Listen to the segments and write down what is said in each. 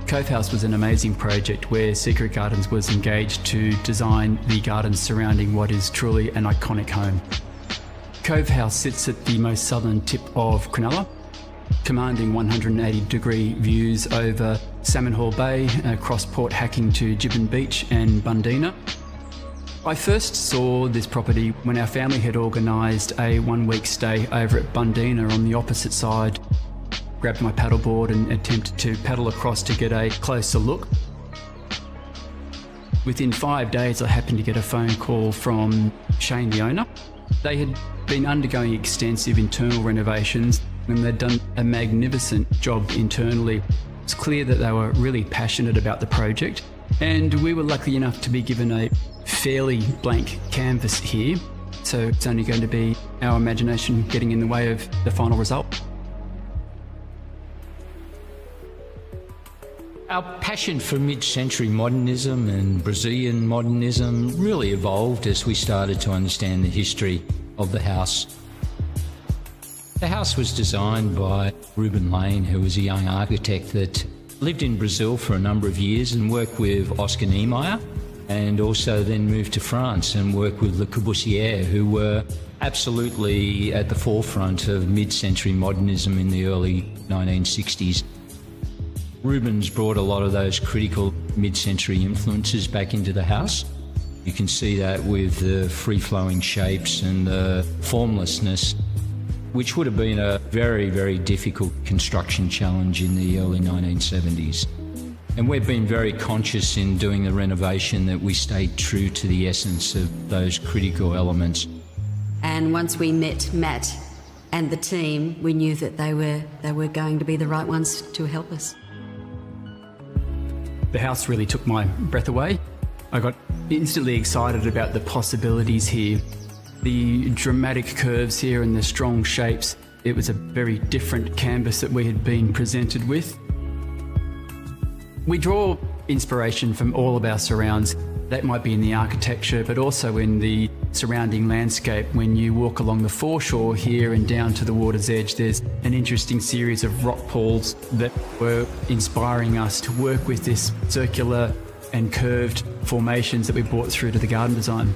Cove House was an amazing project where Secret Gardens was engaged to design the gardens surrounding what is truly an iconic home. Cove House sits at the most southern tip of Cronulla, commanding 180-degree views over Salmon Hall Bay, across Port Hacking to Gibbon Beach and Bundeena. I first saw this property when our family had organised a one-week stay over at Bundeena on the opposite side. Grabbed my paddleboard and attempted to paddle across to get a closer look. Within 5 days, I happened to get a phone call from Shane, the owner. They had been undergoing extensive internal renovations and they'd done a magnificent job internally. It's clear that they were really passionate about the project, and we were lucky enough to be given a fairly blank canvas here, so it's only going to be our imagination getting in the way of the final result. Our passion for mid-century modernism and Brazilian modernism really evolved as we started to understand the history of the house. The house was designed by Ruben Lane, who was a young architect that lived in Brazil for a number of years and worked with Oscar Niemeyer, and also then moved to France and worked with Le Corbusier, who were absolutely at the forefront of mid-century modernism in the early 1960s. Rubens brought a lot of those critical mid-century influences back into the house. You can see that with the free-flowing shapes and the formlessness, which would have been a very, very difficult construction challenge in the early 1970s. And we've been very conscious in doing the renovation that we stayed true to the essence of those critical elements. And once we met Matt and the team, we knew that they were going to be the right ones to help us. The house really took my breath away. I got instantly excited about the possibilities here. The dramatic curves here and the strong shapes. It was a very different canvas that we had been presented with. We draw inspiration from all of our surrounds. That might be in the architecture, but also in the surrounding landscape. When you walk along the foreshore here and down to the water's edge, there's an interesting series of rock pools that were inspiring us to work with this circular and curved formations that we brought through to the garden design.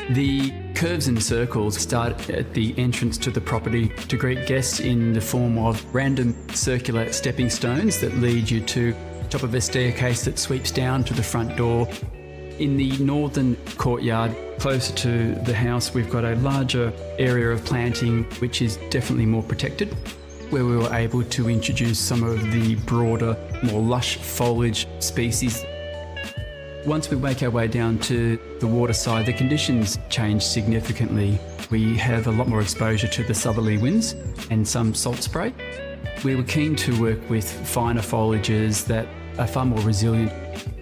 The curves and circles start at the entrance to the property to greet guests in the form of random circular stepping stones that lead you to the top of a staircase that sweeps down to the front door. In the northern courtyard, closer to the house, we've got a larger area of planting which is definitely more protected, where we were able to introduce some of the broader, more lush foliage species. Once we make our way down to the water side, the conditions change significantly. We have a lot more exposure to the southerly winds and some salt spray. We were keen to work with finer foliages that are far more resilient,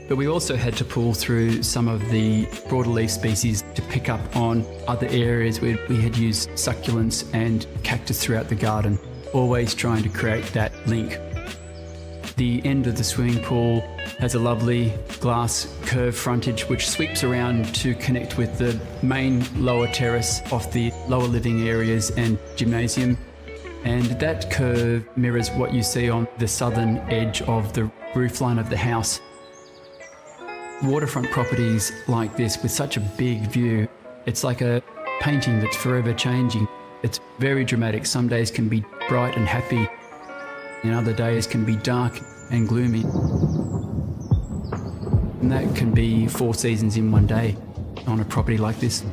but we also had to pull through some of the broader leaf species to pick up on other areas where we had used succulents and cactus throughout the garden, always trying to create that link. The end of the swimming pool has a lovely glass curved frontage which sweeps around to connect with the main lower terrace of the lower living areas and gymnasium. And that curve mirrors what you see on the southern edge of the roofline of the house. Waterfront properties like this with such a big view, it's like a painting that's forever changing. It's very dramatic. Some days can be bright and happy, and other days can be dark and gloomy. And that can be 4 seasons in one day on a property like this.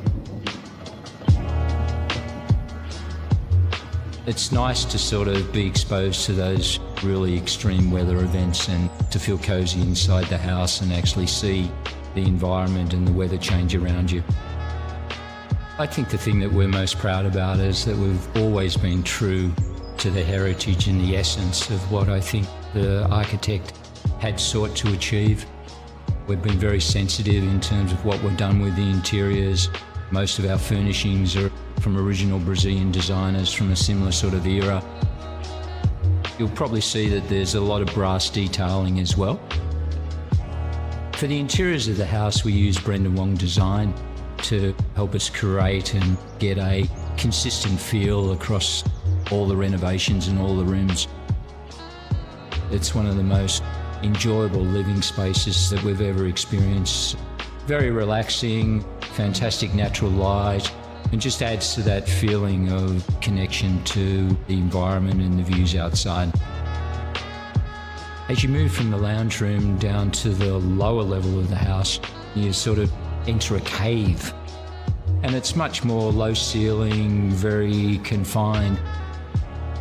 It's nice to sort of be exposed to those really extreme weather events and to feel cosy inside the house and actually see the environment and the weather change around you. I think the thing that we're most proud about is that we've always been true to the heritage and the essence of what I think the architect had sought to achieve. We've been very sensitive in terms of what we've done with the interiors. Most of our furnishings are from original Brazilian designers from a similar sort of era. You'll probably see that there's a lot of brass detailing as well. For the interiors of the house, we use Brendan Wong design to help us create and get a consistent feel across all the renovations and all the rooms. It's one of the most enjoyable living spaces that we've ever experienced. Very relaxing, fantastic natural light, and just adds to that feeling of connection to the environment and the views outside. As you move from the lounge room down to the lower level of the house, you sort of enter a cave. And it's much more low ceiling, very confined.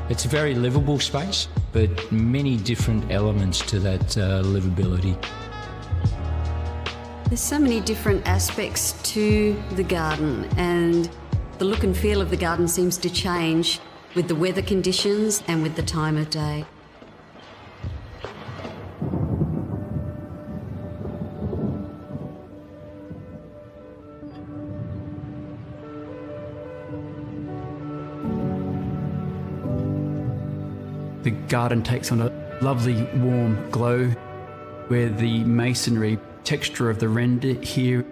It's a very livable space, but many different elements to that livability. There's so many different aspects to the garden, and the look and feel of the garden seems to change with the weather conditions and with the time of day. The garden takes on a lovely warm glow where the masonry texture of the render here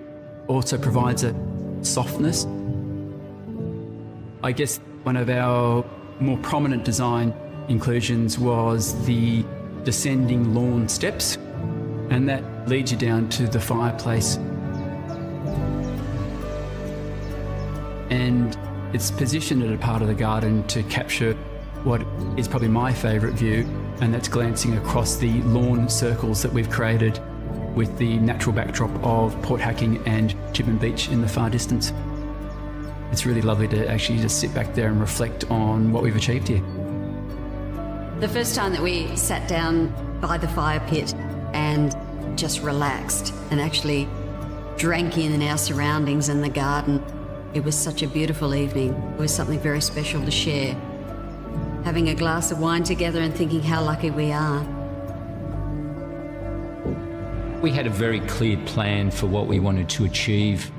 also provides a softness. I guess one of our more prominent design inclusions was the descending lawn steps, and that leads you down to the fireplace. And it's positioned at a part of the garden to capture what is probably my favourite view, and that's glancing across the lawn circles that we've created with the natural backdrop of Port Hacking and Chippen Beach in the far distance. It's really lovely to actually just sit back there and reflect on what we've achieved here. The first time that we sat down by the fire pit and just relaxed and actually drank in our surroundings and the garden, it was such a beautiful evening. It was something very special to share. Having a glass of wine together and thinking how lucky we are. We had a very clear plan for what we wanted to achieve,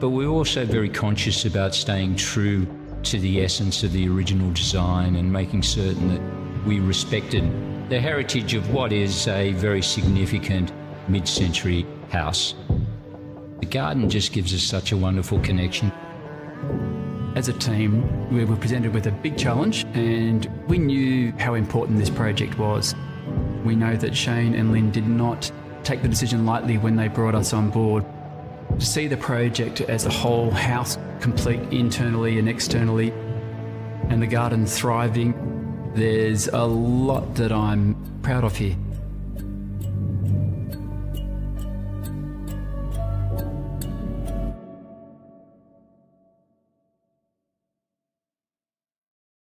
but we were also very conscious about staying true to the essence of the original design and making certain that we respected the heritage of what is a very significant mid-century house. The garden just gives us such a wonderful connection. As a team, we were presented with a big challenge, and we knew how important this project was. We know that Shane and Lynn did not take the decision lightly when they brought us on board. To see the project as a whole house complete internally and externally, and the garden thriving, there's a lot that I'm proud of here.